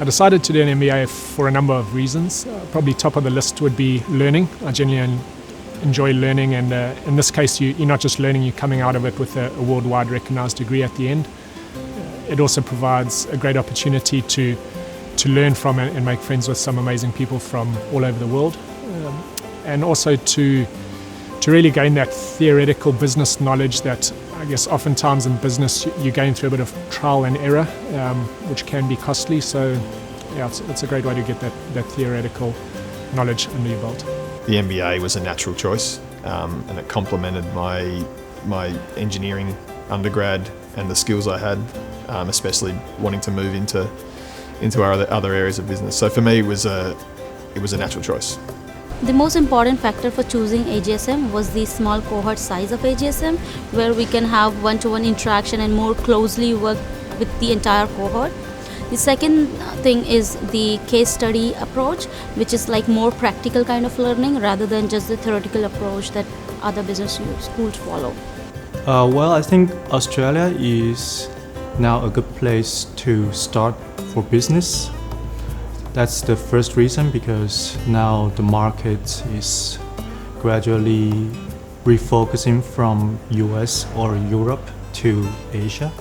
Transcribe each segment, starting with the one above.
I decided to do an MBA for a number of reasons. Probably top of the list would be learning. I genuinely enjoy learning, and in this case you're not just learning, you're coming out of it with a worldwide recognised degree at the end. It also provides a great opportunity to learn from and make friends with some amazing people from all over the world, and also to really gain that theoretical business knowledge that I guess oftentimes in business you're going through a bit of trial and error, which can be costly. So yeah, it's a great way to get that theoretical knowledge under your belt. The MBA was a natural choice, and it complemented my engineering undergrad and the skills I had, especially wanting to move into our other areas of business. So for me, it was a natural choice. The most important factor for choosing AGSM was the small cohort size of AGSM, where we can have one-to-one interaction and more closely work with the entire cohort. The second thing is the case study approach, which is like more practical kind of learning rather than just the theoretical approach that other business schools follow. Well, I think Australia is now a good place to start for business. That's the first reason, because now the market is gradually refocusing from US or Europe to Asia,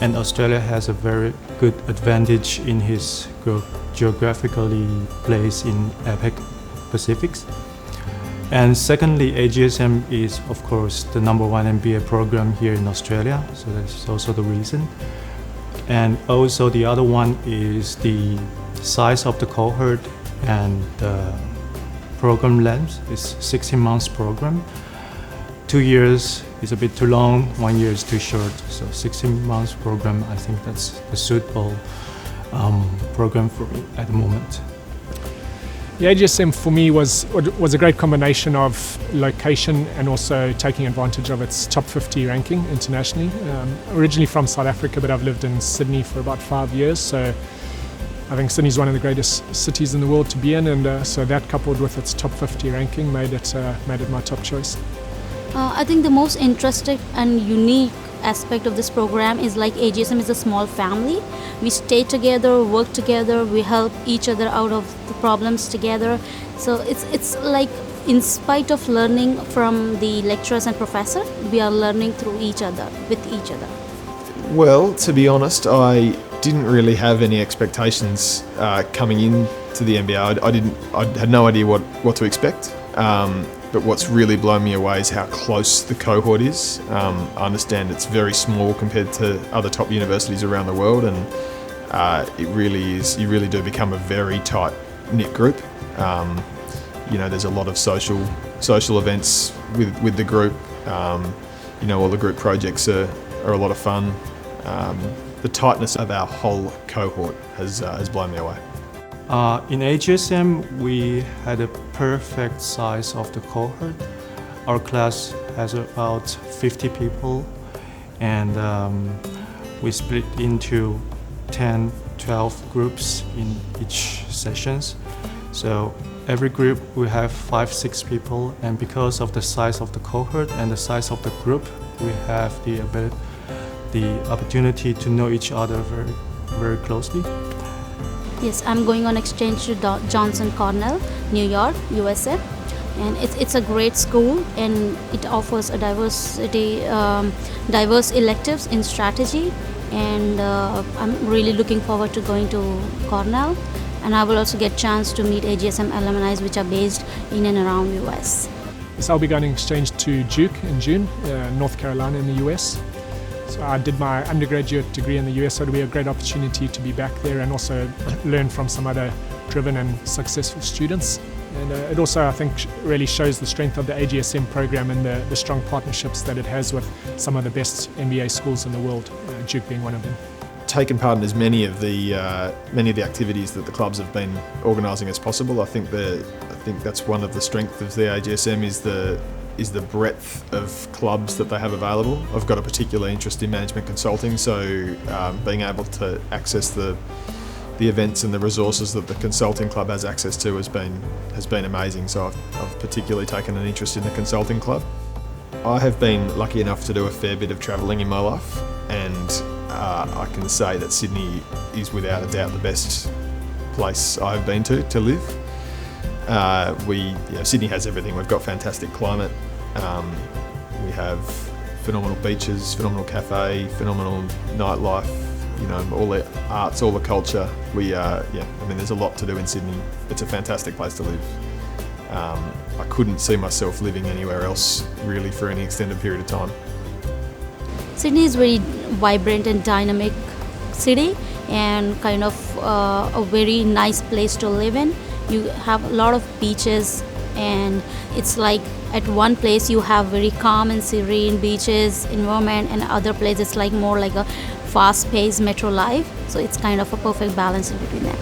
and Australia has a very good advantage in its geographically placed in APAC Pacifics. And secondly, AGSM is of course the #1 MBA program here in Australia, so that's also the reason. And also the other one is the size of the cohort and the program length. Is 16 months program. 2 years is a bit too long, 1 year is too short. So 16 months program, I think that's a suitable program for me at the moment. The AGSM for me was a great combination of location and also taking advantage of its top 50 ranking internationally. Originally from South Africa, but I've lived in Sydney for about 5 years, so I think Sydney is one of the greatest cities in the world to be in, and so that coupled with its top 50 ranking made it my top choice. I think the most interesting and unique aspect of this program is like AGSM is a small family. We stay together, work together, we help each other out of the problems together. So it's like in spite of learning from the lecturers and professor, we are learning through each other, with each other. Well, to be honest, I didn't really have any expectations coming in to the MBA. I had no idea what to expect. But what's really blown me away is how close the cohort is. I understand it's very small compared to other top universities around the world, and it really is. You really do become a very tight-knit group. There's a lot of social events with the group. All the group projects are a lot of fun. The tightness of our whole cohort has blown me away. In AGSM, we had a perfect size of the cohort. Our class has about 50 people, and we split into 10, 12 groups in each sessions. So every group we have 5, 6 people, and because of the size of the cohort and the size of the group, we have the opportunity to know each other very, very closely. Yes, I'm going on exchange to Johnson Cornell, New York, USA, and it's a great school, and it offers a diverse electives in strategy, and I'm really looking forward to going to Cornell, and I will also get chance to meet AGSM alumni which are based in and around US. So I'll be going on exchange to Duke in June, North Carolina in the US. So I did my undergraduate degree in the US, so it'll be a great opportunity to be back there and also learn from some other driven and successful students. And it also, I think, really shows the strength of the AGSM program and the strong partnerships that it has with some of the best MBA schools in the world, Duke being one of them. Taken part in as many of the activities that the clubs have been organising as possible. I think that's one of the strengths of the AGSM is the breadth of clubs that they have available. I've got a particular interest in management consulting, so being able to access the events and the resources that the consulting club has access to has been amazing. So I've particularly taken an interest in the consulting club. I have been lucky enough to do a fair bit of travelling in my life, and I can say that Sydney is without a doubt the best place I've been to live. Sydney has everything. We've got fantastic climate. We have phenomenal beaches, phenomenal cafe, phenomenal nightlife. All the arts, all the culture. There's a lot to do in Sydney. It's a fantastic place to live. I couldn't see myself living anywhere else really for any extended period of time. Sydney is very vibrant and dynamic city, and kind of a very nice place to live in. You have a lot of beaches, and it's like at one place you have very calm and serene beaches environment, and other places it's like more like a fast-paced metro life. So it's kind of a perfect balance in between them.